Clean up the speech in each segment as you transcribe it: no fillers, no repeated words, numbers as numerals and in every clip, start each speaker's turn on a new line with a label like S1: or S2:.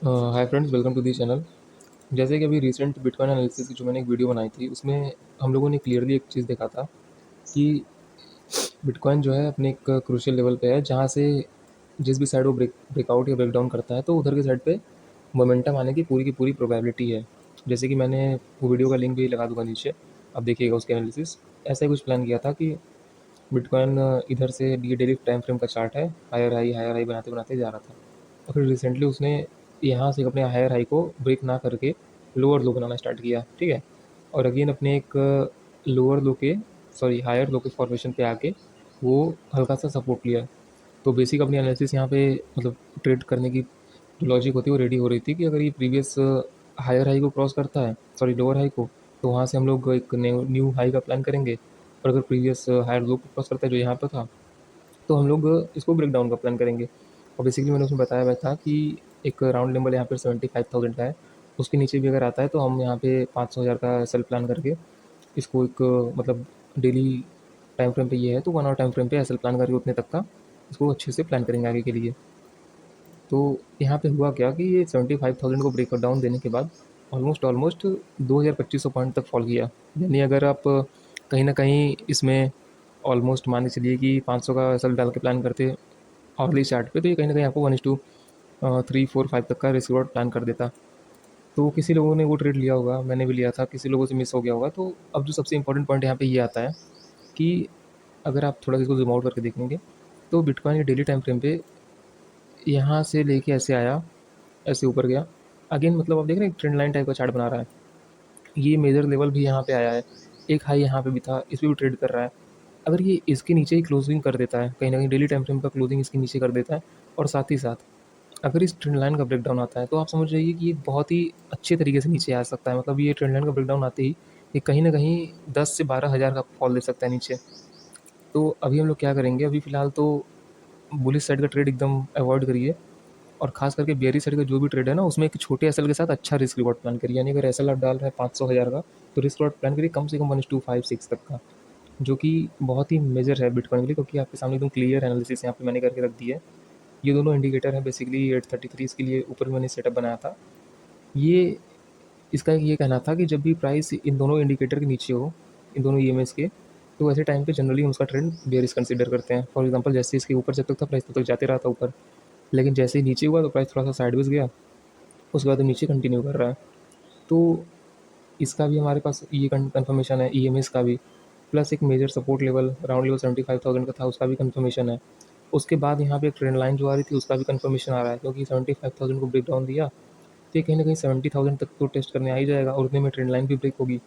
S1: Hi friends, welcome to the channel. जैसे कि अभी रिसेंट बिटकॉइन एनालिसिस की जो मैंने एक वीडियो बनाई थी, उसमें हम लोगों ने क्लियरली एक चीज़ देखा था कि बिटकॉइन जो है अपने एक क्रूशियल लेवल पे है, जहाँ से जिस भी साइड वो ब्रेकआउट या ब्रेकडाउन करता है तो उधर की साइड पे मोमेंटम आने की पूरी प्रोबेबिलिटी है। जैसे कि मैंने वो वीडियो का लिंक भी लगा दूंगा नीचे, अब देखिएगा उसकी एनालिसिस। ऐसा ही कुछ प्लान किया था कि बिटकॉइन इधर से ये डेली टाइम फ्रेम का चार्ट है, हायर हाई बनाते बनाते जा रहा था। और फिर रिसेंटली उसने यहाँ से अपने हायर हाई को ब्रेक ना करके लोअर लो बनाना स्टार्ट किया, ठीक है। और अगेन अपने एक लोअर लो के सॉरी हायर लो के फॉर्मेशन पे आके वो हल्का सा सपोर्ट लिया। तो बेसिक अपनी एनालिसिस यहाँ पे मतलब ट्रेड करने की जो लॉजिक होती है वो रेडी हो रही थी कि अगर ये प्रीवियस हायर हाई को क्रॉस करता है, सॉरी लोअर हाई को, तो वहाँ से हम लोग एक न्यू हाई का प्लान करेंगे। और अगर प्रीवियस हायर लो को क्रॉस करता है जो यहाँ पर था, तो हम लोग इसको ब्रेक डाउन का प्लान करेंगे। और बेसिकली मैंने उसमें बताया हुआ था कि एक राउंड नंबर यहाँ पर 75,000 का है, उसके नीचे भी अगर आता है तो हम यहाँ पे 500,000 का सेल प्लान करके इसको एक मतलब डेली टाइम फ्रेम पे ये है तो 1 आवर टाइम फ्रेम पे एसएल प्लान करके उतने तक का इसको अच्छे से प्लान करेंगे आगे के लिए। तो यहाँ पे हुआ क्या कि ये 75,000 को ब्रेक डाउन देने के बाद ऑलमोस्ट ऑलमोस्ट 2,2500 पॉइंट तक फॉल किया। यानी अगर आप कहीं ना कहीं इसमें ऑलमोस्ट मान के चलिए कि 500 का एसएल डाल के प्लान करते अर्ली चार्ट पे, तो ये कहीं ना कहीं आपको 1:3 4 5 तक का रिस्क रिवॉर्ड प्लान कर देता। तो किसी लोगों ने वो ट्रेड लिया होगा, मैंने भी लिया था, किसी लोगों से मिस हो गया होगा। तो अब जो सबसे इंपॉर्टेंट पॉइंट यहाँ पे ये आता है कि अगर आप थोड़ा सा इसको जूम आउट करके देखेंगे तो बिटकॉइन के डेली टाइम फ्रेम पे यहाँ से लेके ऐसे आया, ऐसे ऊपर गया। अगेन मतलब आप देख रहे हैं ट्रेंड लाइन टाइप का चार्ट बना रहा है। ये मेजर लेवल भी यहाँ पे आया है, एक हाई यहाँ पे भी था, इस पर भी ट्रेड कर रहा है। अगर ये इसके नीचे ही क्लोजिंग कर देता है, कहीं ना कहीं डेली टाइम फ्रेम का क्लोजिंग इसके नीचे कर देता है, और साथ ही साथ अगर इस ट्रेंड लाइन का ब्रेकडाउन आता है, तो आप समझ जाइए कि ये बहुत ही अच्छे तरीके से नीचे आ सकता है। मतलब ये ट्रेंड लाइन का ब्रेकडाउन आते ही ये कहीं ना कहीं 10 से 12 हज़ार का फॉल दे सकता है नीचे। तो अभी हम लोग क्या करेंगे, अभी फ़िलहाल तो बुलिश साइड का ट्रेड एकदम अवॉइड करिए। और खास करके बेयरिश साइड का जो भी ट्रेड है ना, उसमें एक छोटे एसएल के साथ अच्छा रिस्क रिवॉर्ड प्लान करिए। यानी अगर एसएल आप डाल रहे हैं 500,000 का, तो रिस्क रिवॉर्ड प्लान करिए कम से कम 1:5 6 तक का, जो कि बहुत ही मेजर है बिटकॉइन के लिए, क्योंकि आपके सामने एकदम क्लियर एनालिसिस यहाँ पे मैंने करके रख दी है। ये दोनों इंडिकेटर हैं बेसिकली 833 इसके लिए ऊपर भी मैंने सेटअप बनाया था। ये इसका ये कहना था कि जब भी प्राइस इन दोनों इंडिकेटर के नीचे हो, इन दोनों ईएमएस के, तो ऐसे टाइम पे जनरली हम उसका ट्रेंड बेयरिश कंसीडर करते हैं। फॉर एग्जांपल जैसे इसके ऊपर जब तक था प्राइस तब तक जाते रहा था ऊपर, लेकिन जैसे ही नीचे हुआ तो प्राइस थोड़ा सा साइडवेज गया, उसके बाद नीचे कंटिन्यू कर रहा है। तो इसका भी हमारे पास ये कंफर्मेशन है, ईएमएस का भी, प्लस एक major support level round level 75,000 का था, उसका भी कंफर्मेशन है। उसके बाद यहाँ पे एक ट्रेंड लाइन जो आ रही थी उसका भी कंफर्मेशन आ रहा है, क्योंकि 75,000 को ब्रेक डाउन दिया तो ये कहीं ना कहीं 70,000 तक तो टेस्ट करने आ ही जाएगा, और उतने में ट्रेंड लाइन भी ब्रेक होगी।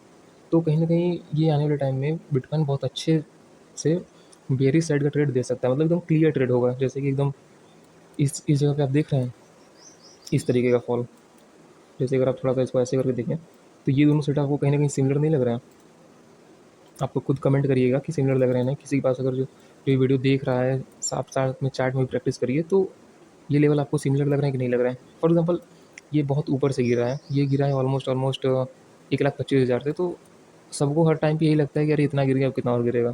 S1: तो कहीं ना कहीं ये आने वाले टाइम में बिटकॉइन बहुत अच्छे से बेयरिश साइड का ट्रेड दे सकता है। मतलब एकदम क्लियर ट्रेड होगा, जैसे कि एकदम इस जगह पे आप देख रहे हैं इस तरीके का फॉल। जैसे अगर आप थोड़ा सा इसको ऐसे करके देखें, तो ये दोनों सेट आपको कहीं ना कहीं सिमिलर नहीं लग रहा है? आपको खुद कमेंट करिएगा कि सिमिलर लग रहे हैं ना। किसी के पास अगर जो ये वीडियो देख रहा है, आप साथ में चार्ट में प्रैक्टिस करिए, तो ये लेवल आपको सिमिलर लग रहे हैं कि नहीं लग रहे हैं। फॉर एग्जाम्पल ये बहुत ऊपर से गिरा है, ये गिरा है ऑलमोस्ट ऑलमोस्ट 1,25,000 से। तो सबको हर टाइम पे यही लगता है कि अरे इतना गिर गया, अब कितना और गिरेगा।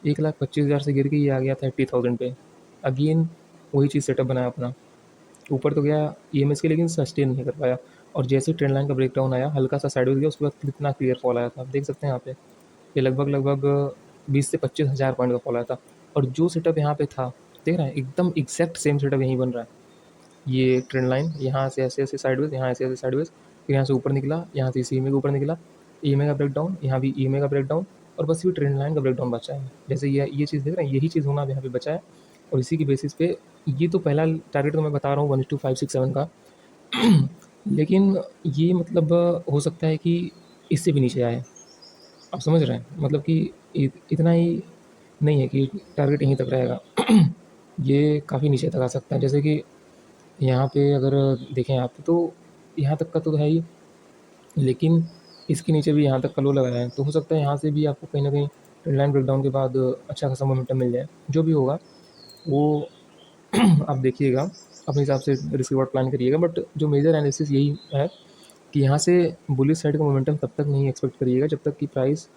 S1: 1,25,000 से गिर के ये आ गया था 80,000 पे। अगेन वही चीज़ सेटअप बनाया अपना, ऊपर तो गया ईएमएस के, लेकिन सस्टेन नहीं कर पाया। और जैसे ट्रेंड लाइन का ब्रेकडाउन आया, हल्का सा साइडवेज गया, उसके बाद कितना क्लियर फॉल आया था आप देख सकते हैं यहाँ पे। ये लगभग लगभग 20 से 25 हज़ार पॉइंट का फॉल आया था। और जो सेटअप यहाँ पे था, देख रहे हैं एकदम एग्जैक्ट सेम सेटअप यहीं बन रहा है। ये ट्रेंड लाइन यहाँ से ऐसे ऐसे साइडवेज, यहाँ ऐसे ऐसे साइडवेज, फिर यहाँ से ऊपर निकला, यहाँ से इस ईएमए के ऊपर निकला, ईएमए का ब्रेकडाउन, यहाँ भी ईएमए का ब्रेकडाउन, और बस ये ट्रेंड लाइन का ब्रेकडाउन बचा है। जैसे ये चीज़ देख रहे हैं, यही चीज़ होना अब यहाँ पे बचा है। और इसी की बेसिस पे ये तो पहला टारगेट तो मैं बता रहा हूँ 1:5 6 7 का, लेकिन ये मतलब हो सकता है कि इससे भी नीचे आए। आप समझ रहे हैं, मतलब कि इतना ही नहीं है कि टारगेट यहीं तक रहेगा। ये काफ़ी नीचे तक आ सकता है। जैसे कि यहाँ पे अगर देखें आप, तो यहाँ तक का तो है ही, लेकिन इसके नीचे भी यहाँ तक का लो लगाया है, तो हो सकता है यहाँ से भी आपको कहीं ना कहीं ट्रेंड लाइन ब्रेकडाउन के बाद अच्छा खासा मोमेंटम मिल जाए। जो भी होगा वो आप देखिएगा, अपने हिसाब से रिस्क रिवॉर्ड प्लान करिएगा। बट जो मेजर एनालिसिस यही है कि यहाँ से बुलिश साइड का मोमेंटम तब तक नहीं एक्सपेक्ट करिएगा जब तक कि प्राइस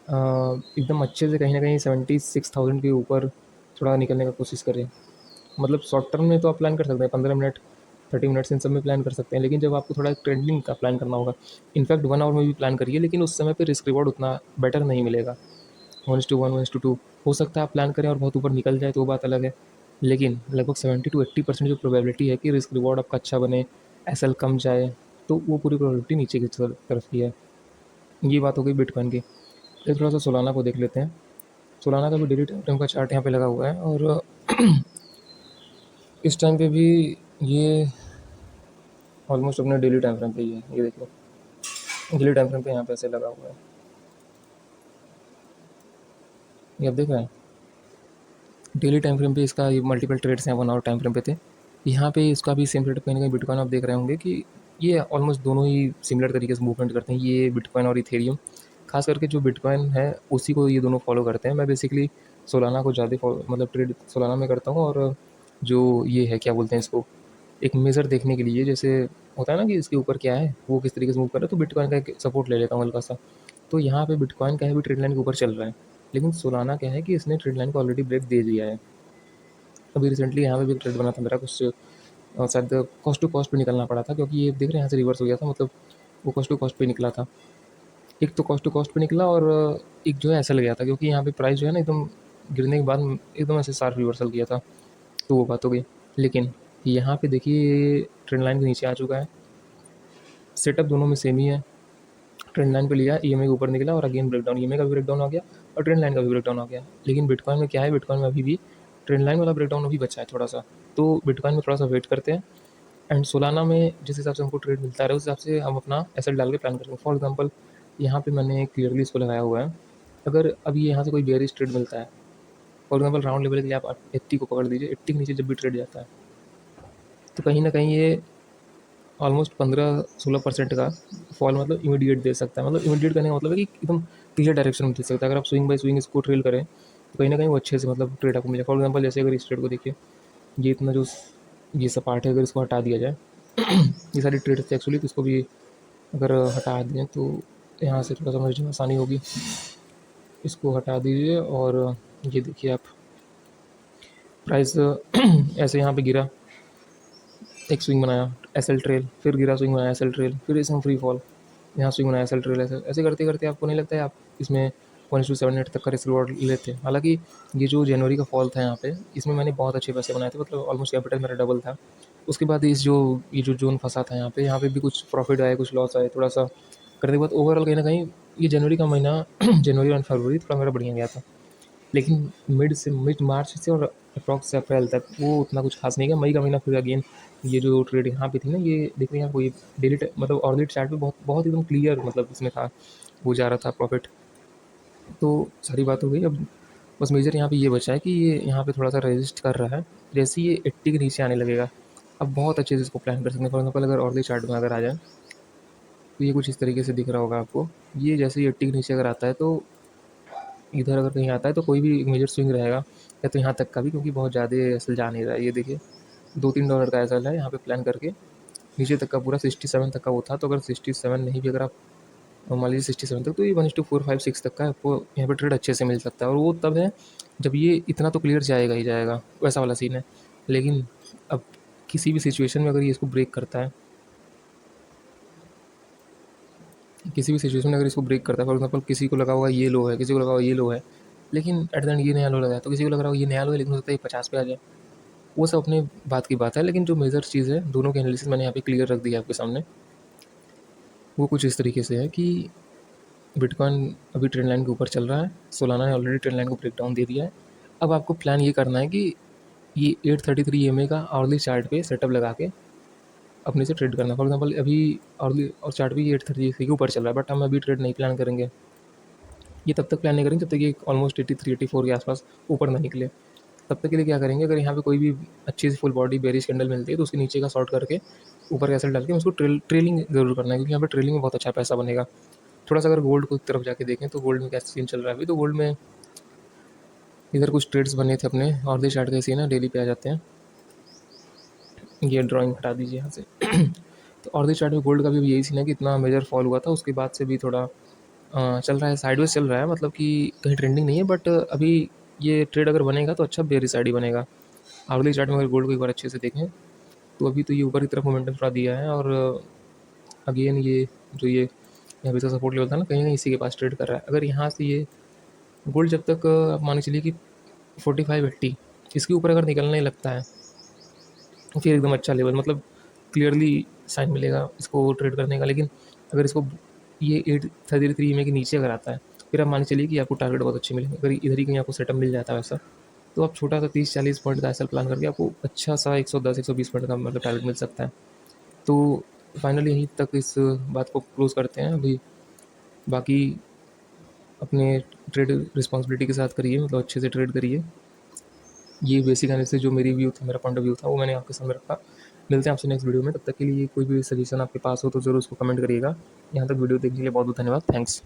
S1: एकदम अच्छे से कहीं ना कहीं 76,000 के ऊपर थोड़ा निकलने का कोशिश करें। मतलब शॉर्ट टर्म में तो आप प्लान कर सकते हैं 15 मिनट 30 मिनट्स इन सब में प्लान कर सकते हैं। लेकिन जब आपको थोड़ा ट्रेंडिंग का प्लान करना होगा, इनफैक्ट 1 आवर में भी प्लान करिए, लेकिन उस समय पे रिस्क रिवॉर्ड उतना बेटर नहीं मिलेगा। 1:1, 1:2 हो सकता है आप प्लान करें और बहुत ऊपर निकल जाए तो वो बात अलग है। लेकिन लगभग 70 to 80% जो प्रोबेबिलिटी है कि रिस्क रिवॉर्ड आपका अच्छा बने, एसएल कम जाए, तो वो पूरी प्रोबेबिलिटी नीचे की तरफ की है। ये बात हो गई बिटकॉइन की। फिर थोड़ा सा सोलाना को देख लेते हैं। सोलाना का भी डेली टाइम फ्रेम का चार्ट यहाँ पे लगा हुआ है, और इस टाइम पे भी ये ऑलमोस्ट अपने डेली टाइम फ्रेम पे ही है। ये देखो, डेली टाइम फ्रेम पे यहाँ पे ऐसे लगा हुआ है, ये आप देख रहे हैं। डेली टाइम फ्रेम पे इसका ये मल्टीपल ट्रेड्स हैं, 1 आवर टाइम फ्रेम पे थे। यहाँ पे इसका भी सेम रेट कहीं ना कहीं बिटकॉइन आप देख रहे होंगे कि ये ऑलमोस्ट दोनों ही सिमिलर तरीके से मूवमेंट करते हैं, ये बिटकॉइन और इथेरियम। खास करके जो बिटकॉइन है उसी को ये दोनों फॉलो करते हैं। मैं बेसिकली सोलाना को ज़्यादा मतलब ट्रेड सोलाना में करता हूँ, और जो ये है क्या बोलते हैं इसको, एक मेज़र देखने के लिए, जैसे होता है ना कि इसके ऊपर क्या है, वो किस तरीके से मूव कर रहा है, तो बिटकॉइन का एक सपोर्ट ले लेता हूँ हल्का सा। तो यहाँ पे बिटकॉइन का है भी ट्रेड लाइन के ऊपर चल रहा है, लेकिन सोलाना क्या है कि इसने ट्रेड लाइन को ऑलरेडी ब्रेक दे दिया है। अभी रिसेंटली यहाँ पे भी एक ट्रेड बना था मेरा, कुछ शायद कॉस्ट टू कॉस्ट पे निकलना पड़ा था, क्योंकि ये देख रहे हैं यहाँ से रिवर्स हो गया था, मतलब वो कॉस्ट टू कॉस्ट पे निकला था। एक तो कॉस्ट टू कॉस्ट पे निकला, और एक जो है ऐसा लग गया था, क्योंकि यहाँ पे प्राइस जो है ना एकदम गिरने के बाद एकदम ऐसे शार्प रिवर्सल किया था, तो वो बात हो गई। लेकिन यहाँ पे देखिए ट्रेंड लाइन के नीचे आ चुका है। सेटअप दोनों में सेम ही है। ट्रेंड लाइन पे लिया, ईएमए के ऊपर निकला, और अगेन ब्रेकडाउन, ईएमए का भी ब्रेकडाउन हो गया और ट्रेंड लाइन का भी ब्रेकडाउन हो गया। लेकिन बिटकॉइन में क्या है, बिटकॉइन में अभी भी ट्रेंड लाइन वाला ब्रेकडाउन अभी बचा है थोड़ा सा, तो बिटकॉइन में थोड़ा सा वेट करते हैं। एंड सोलाना में जिस हिसाब से हमको ट्रेड मिलता है उस हिसाब से हम अपना एसेट डाल के प्लान करेंगे। फॉर एग्जांपल यहाँ पे मैंने क्लियरली इसको लगाया हुआ है, अगर अभी यहाँ से कोई बेयरिश ट्रेड मिलता है, फॉर एग्जांपल राउंड लेवल के लिए आप 80 को पकड़ दीजिए, 80 के नीचे जब भी ट्रेड जाता है तो कहीं ना कहीं ये ऑलमोस्ट 15-16% का फॉल मतलब इमीडिएट दे सकता है। मतलब इमीडिएट करने का मतलब है कि एकदम क्लियर डायरेक्शन में दे सकता है। अगर आप स्विंग बाय स्विंग इसको ट्रेल करें तो कहीं ना कहीं वो अच्छे से मतलब ट्रेड आपको मिले। फॉर एग्जांपल जैसे अगर इस ट्रेड को देखिए, ये इतना जो ये सब पार्ट है, अगर इसको हटा दिया जाए ये सारी ट्रेड थे एक्चुअली, तो इसको भी अगर हटा दें तो यहाँ से थोड़ा समझने में आसानी होगी। इसको हटा दीजिए, और ये देखिए आप प्राइस ऐसे यहाँ पे गिरा, एक स्विंग बनाया एसएल ट्रेल, फिर गिरा, स्विंग बनाया एसएल ट्रेल, फिर इसमें फ्री फॉल, यहाँ स्विंग बनाया एसएल ट्रेल, ऐसे ऐसे करते करते आपको नहीं लगता है आप इसमें 1:78 तक का रिस्क रिवॉर्ड लेते हैं। हालांकि ये जो जनवरी का फॉल था यहाँ पे, इसमें मैंने बहुत अच्छे पैसे बनाए थे, मतलब ऑलमोस्ट कैपिटल मेरा डबल था। उसके बाद ये जो जोन फंसा था यहाँ पे भी कुछ प्रॉफिट आए, कुछ लॉस आए, थोड़ा सा करने के बाद ओवरऑल कहीं ना कहीं ये जनवरी का महीना जनवरी और फरवरी थोड़ा मेरा बढ़िया गया था। लेकिन मिड मार्च से और अप्रॉक्स अप्रैल तक वो उतना कुछ खास नहीं गया। मई का महीना फिर अगेन ये जो ट्रेड यहाँ पे थी ना, ये देख रहे हैं आपको, ये डेली मतलब ऑर्डिनरी चार्ट पे बहुत बहुत एकदम क्लियर मतलब इसमें था, वो जा रहा था प्रॉफिट। तो सारी बात हो गई। अब बस मेजर यहाँ पे ये बचा है कि ये यहाँ पे थोड़ा सा रेजिस्ट कर रहा है। जैसे ही ये 80 के नीचे आने लगेगा, अब बहुत अच्छे से इसको प्लान कर सकते हैं। फॉर एग्जाम्पल अगर ऑर्डिनरी चार्ट में अगर आ जाए तो ये कुछ इस तरीके से दिख रहा होगा आपको। ये जैसे ही 80 के नीचे अगर आता है तो इधर अगर कहीं आता है तो कोई भी मेजर स्विंग रहेगा, या तो यहाँ तक का भी, क्योंकि बहुत ज़्यादा एसएल जा नहीं रहा है। ये देखिए $2-3 का एसएल है यहाँ पे प्लान करके, नीचे तक का पूरा 67 तक का वो था। तो अगर 67 नहीं भी, अगर आप मान लीजिए 67 तक, तो ये 1:456 तक का आपको यहाँ पे ट्रेड अच्छे से मिल सकता है। और वो तब है जब ये इतना तो क्लियर जाएगा ही जाएगा, वैसा वाला सीन है। लेकिन अब किसी भी सिचुएशन में अगर ये इसको ब्रेक करता है, किसी भी सिचुएशन में अगर इसको ब्रेक करता है, फॉर एग्जाम्पल किसी को लगा होगा ये लो है, किसी को लगा होगा ये लो है, लेकिन एट द एंड ये नया लो लगा है, तो किसी को लग रहा होगा ये नया लो है, लेकिन हो सकता है ये 50 पे आ जाए। वो सब अपने बात की बात है। लेकिन जो मेजर चीज़ है, दोनों के एनालिसिस मैंने यहाँ पे क्लियर रख दिया आपके सामने। वो कुछ इस तरीके से है कि बिटकॉइन अभी ट्रेंड लाइन के ऊपर चल रहा है, सोलाना ने ऑलरेडी ट्रेंड लाइन को ब्रेक डाउन दे दिया है। अब आपको प्लान ये करना है कि ये 833 ईएमए का आवर्ली चार्ट पे सेटअप लगा के अपने से ट्रेड करना। फॉर एग्जांपल अभी आवर्ली और चार्ट भी 833 के ऊपर चल रहा है, बट हम अभी ट्रेड नहीं प्लान करेंगे। ये तब तक प्लान नहीं करेंगे जब तक ये ऑलमोस्ट 83-84 के आसपास ऊपर ना निकले। तब तक के लिए क्या करेंगे, अगर यहाँ पे कोई भी अच्छी सी फुल बॉडी बेरिश कैंडल मिलती है तो उसके नीचे का शॉर्ट करके ऊपर का सेल डाल के उसको ट्रेलिंग जरूर करना है, क्योंकि यहाँ पे ट्रेलिंग में बहुत अच्छा पैसा बनेगा। थोड़ा सा अगर गोल्ड को तरफ जाके देखें तो गोल्ड में क्या सीन चल रहा है अभी, तो गोल्ड में इधर कुछ ट्रेड्स बने थे अपने, और दी चार्ट का सीन है, डेली पे आ जाते हैं। ये ड्राइंग हटा दीजिए यहाँ से तो और दी चार्ट में गोल्ड का भी यही सीन है कि इतना मेजर फॉल हुआ था, उसके बाद से भी थोड़ा चल रहा है, साइडवेज चल रहा है, मतलब कि कहीं ट्रेंडिंग नहीं है। बट अभी ये ट्रेड अगर बनेगा तो अच्छा बेयरिश साइड ही बनेगा। आवर्ली चार्ट में अगर गोल्ड को एक बार अच्छे से देखें तो अभी तो ये ऊपर की तरफ मोमेंटम थोड़ा दिया है, और अगेन ये जो ये यहाँ पे सपोर्ट लेवल था ना, कहीं ना कहीं इसी के पास ट्रेड कर रहा है। अगर यहाँ से ये गोल्ड जब तक आप मान के चलिए कि 45-80 इसके ऊपर अगर निकलने लगता है, तो फिर एकदम अच्छा लेवल, मतलब क्लियरली साइन मिलेगा इसको ट्रेड करने का। लेकिन अगर इसको ये 833 में के नीचे अगर आता है, फिर आप मान के चलिए कि आपको टारगेट बहुत अच्छे मिलेंगे। अगर इधर ही कहीं आपको सेटअप मिल जाता है वैसा, तो आप छोटा सा 30-40 पॉइंट का ऐसा प्लान करके आपको अच्छा सा 110-120 पॉइंट का मतलब टारगेट मिल सकता है। तो फाइनली यहीं तक इस बात को क्लोज करते हैं अभी। बाकी अपने ट्रेड रिस्पॉन्सिबिलिटी के साथ करिए, मतलब अच्छे से ट्रेड करिए। ये बेसिक एनालिसिस जो मेरी व्यू था, मेरा पॉइंट ऑफ व्यू था, वो मैंने आपके सामने रखा। मिलते हैं आपसे नेक्स्ट वीडियो में। तब तक के लिए कोई भी सजेशन आपके पास हो तो ज़रूर उसको कमेंट करिएगा। यहाँ तक वीडियो देखने के लिए बहुत बहुत धन्यवाद। थैंक्स।